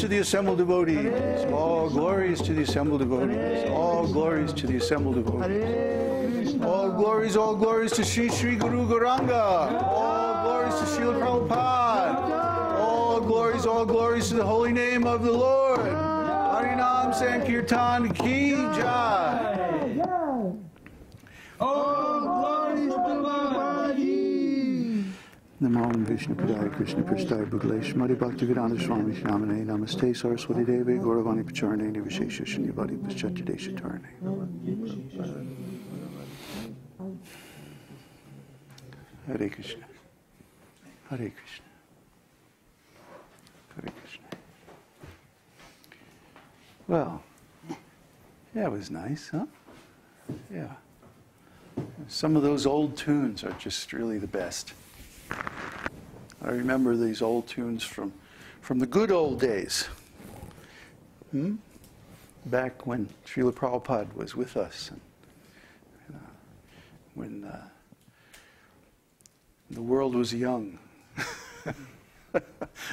to the assembled devotees. All glories to the assembled devotees. All glories to the assembled devotees. All glories to Sri Sri Guru Gauranga. All glories to Srila Prabhupada. All glories to the holy name of the Lord. Harinam Sankirtan Ki Jai. All glories to Bābājī. Namo Vishnu Padaya Krishna Prasthaya Bhagale Shmati Bhaktivedanta Swami Shamane Namaste Saraswati Devi Gauravani Pacharane Nivishesha Shunyavadi Paschatidesha Tarane. Hare Krishna. Hare Krishna. Hare Krishna. Well, yeah, it was nice, huh? Yeah. Some of those old tunes are just really the best. I remember these old tunes from the good old days. Back when Srila Prabhupada was with us. And, when the world was young.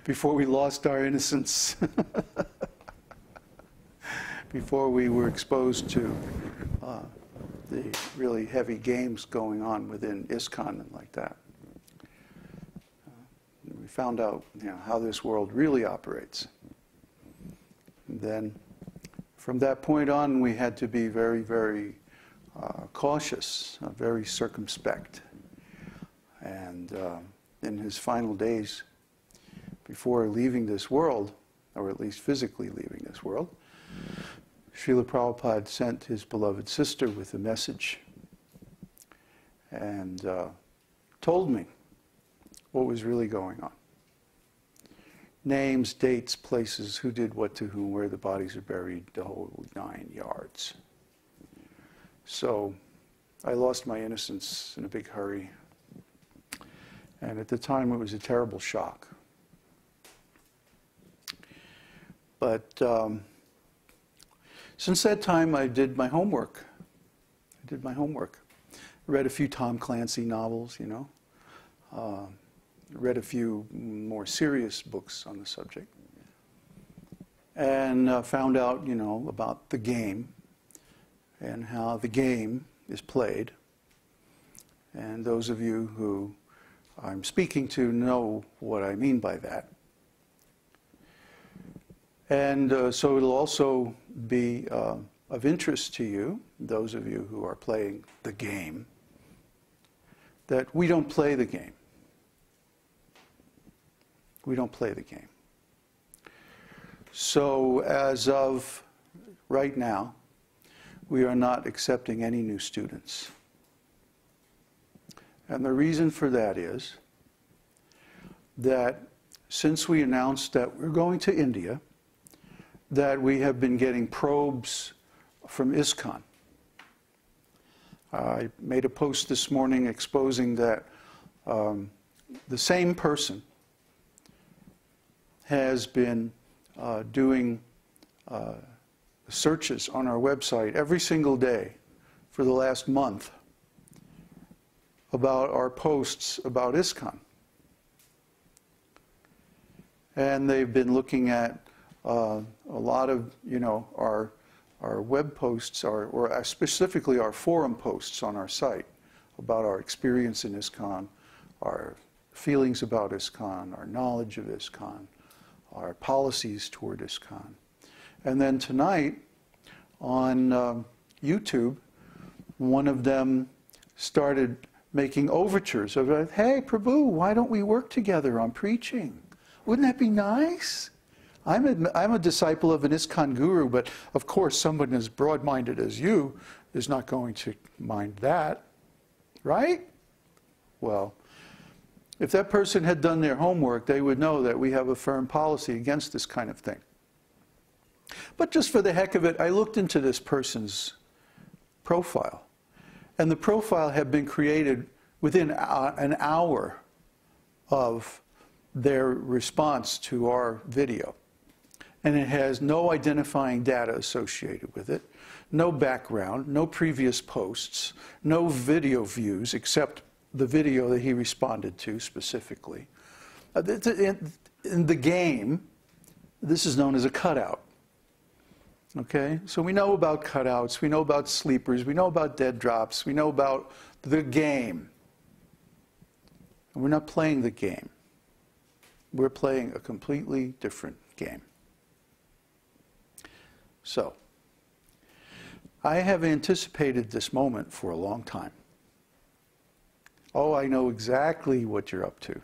Before we lost our innocence. Before we were exposed to the really heavy games going on within ISKCON and like that. We found out, how this world really operates. And then, from that point on, we had to be very, very cautious, very circumspect. And in his final days, before leaving this world, or at least physically leaving this world, Srila Prabhupada sent his beloved sister with a message and told me what was really going on. Names, dates, places, who did what to whom, where the bodies are buried, the whole 9 yards. So I lost my innocence in a big hurry. And at the time it was a terrible shock. But since that time, I did my homework. Read a few Tom Clancy novels, read a few more serious books on the subject. And found out, about the game and how the game is played. And those of you who I'm speaking to know what I mean by that. And so it'll also be of interest to you, those of you who are playing the game, that we don't play the game. We don't play the game. So as of right now, we are not accepting any new students. And the reason for that is that since we announced that we're going to India, that we have been getting probes from ISKCON. I made a post this morning exposing that the same person has been doing searches on our website every single day for the last month about our posts about ISKCON. And they've been looking at a lot of, our web posts, or specifically our forum posts on our site about our experience in ISKCON, our feelings about ISKCON, our knowledge of ISKCON, our policies toward ISKCON. And then tonight on YouTube, one of them started making overtures of, hey, Prabhu, why don't we work together on preaching? Wouldn't that be nice? I'm a disciple of an ISKCON guru, but of course someone as broad-minded as you is not going to mind that, right? Well, if that person had done their homework, they would know that we have a firm policy against this kind of thing. But just for the heck of it, I looked into this person's profile. And the profile had been created within an hour of their response to our video. And it has no identifying data associated with it, no background, no previous posts, no video views except the video that he responded to specifically. In the game, This is known as a cutout. Okay? So we know about cutouts, we know about sleepers, we know about dead drops, we know about the game. And we're not playing the game. We're playing a completely different game. So, I have anticipated this moment for a long time. Oh, I know exactly what you're up to.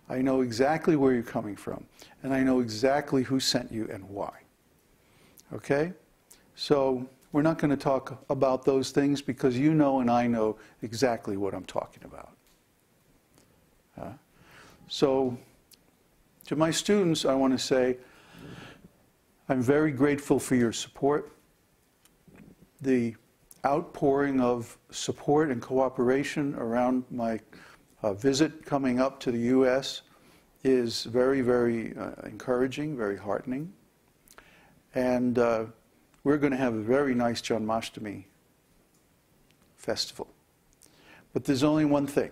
I know exactly where you're coming from. And I know exactly who sent you and why. Okay? So, we're not going to talk about those things because you know and I know exactly what I'm talking about. So, to my students, I want to say, I'm very grateful for your support. The outpouring of support and cooperation around my visit coming up to the U.S. is very, very encouraging, very heartening. And we're going to have a very nice Janmashtami festival. But there's only one thing.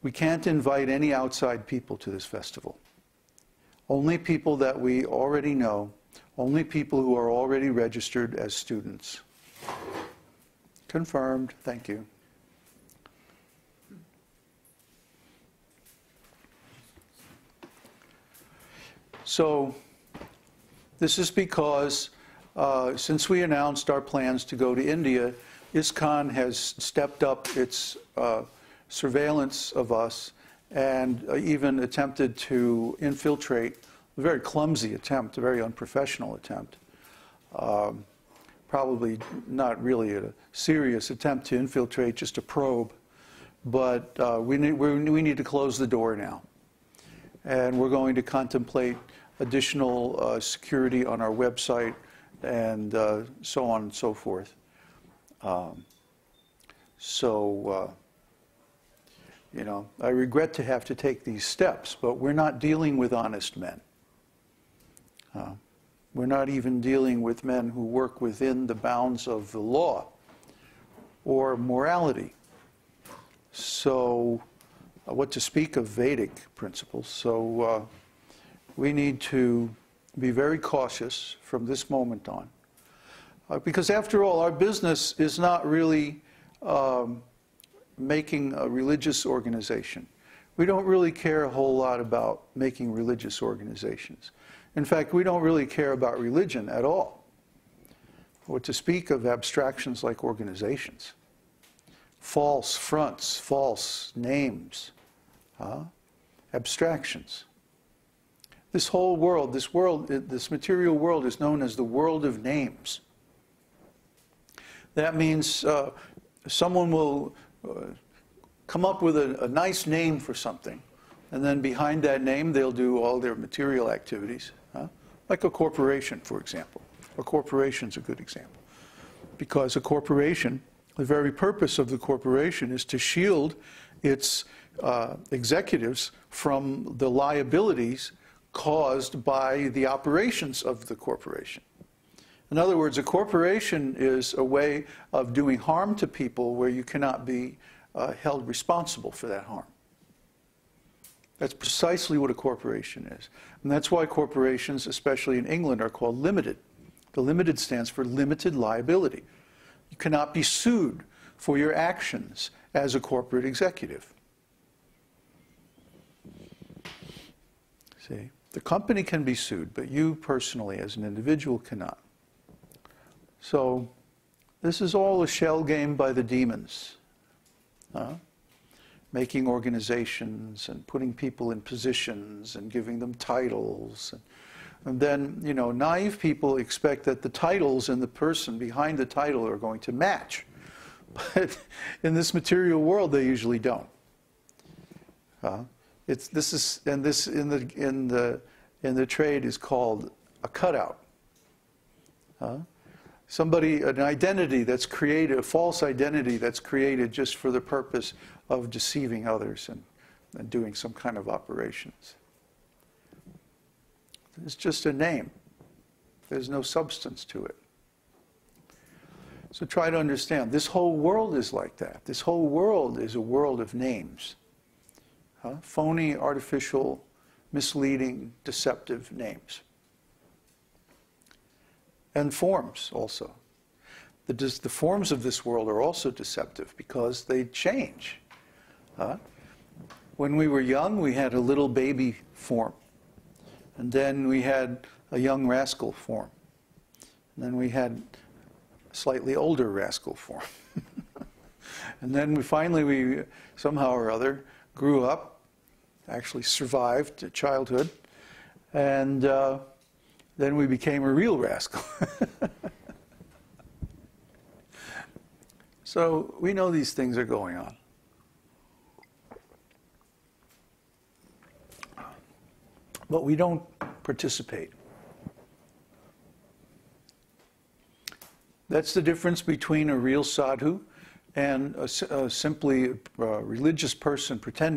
We can't invite any outside people to this festival. Only people that we already know, only people who are already registered as students. Confirmed, thank you. So, this is because since we announced our plans to go to India, ISKCON has stepped up its surveillance of us and even attempted to infiltrate, a very clumsy attempt, a very unprofessional attempt. Probably not really a serious attempt to infiltrate, just a probe. But we need to close the door now. And we're going to contemplate additional security on our website and so on and so forth. You know, I regret to have to take these steps, but we're not dealing with honest men. We're not even dealing with men who work within the bounds of the law or morality. So, what to speak of Vedic principles? So, we need to be very cautious from this moment on. Because after all, our business is not really making a religious organization. We don't really care a whole lot about making religious organizations. In fact, we don't really care about religion at all. Or to speak of abstractions like organizations. False fronts, false names, abstractions. This whole world, this material world is known as the world of names. That means someone will come up with a nice name for something, and then behind that name they'll do all their material activities, like a corporation, for example. A corporation's a good example. Because a corporation, the very purpose of the corporation is to shield its executives from the liabilities caused by the operations of the corporation. In other words, a corporation is a way of doing harm to people where you cannot be held responsible for that harm. That's precisely what a corporation is. And that's why corporations, especially in England, are called limited. The limited stands for limited liability. You cannot be sued for your actions as a corporate executive. See? The company can be sued, but you personally, as an individual, cannot. So, this is all a shell game by the demons. Making organizations and putting people in positions and giving them titles. And then, you know, naive people expect that the titles and the person behind the title are going to match. But in this material world, they usually don't. This in the trade is called a cutout. An identity that's created, a false identity that's created just for the purpose of deceiving others and doing some kind of operations. It's just a name. There's no substance to it. So try to understand, this whole world is like that. This whole world is a world of names. Phony, artificial misleading, deceptive names. And forms also. The forms of this world are also deceptive because they change. When we were young, we had a little baby form. And then we had a young rascal form. And then we had a slightly older rascal form. And then we somehow or other grew up, actually survived childhood, and then we became a real rascal. So we know these things are going on. But we don't participate. That's the difference between a real sadhu and simply a religious person pretending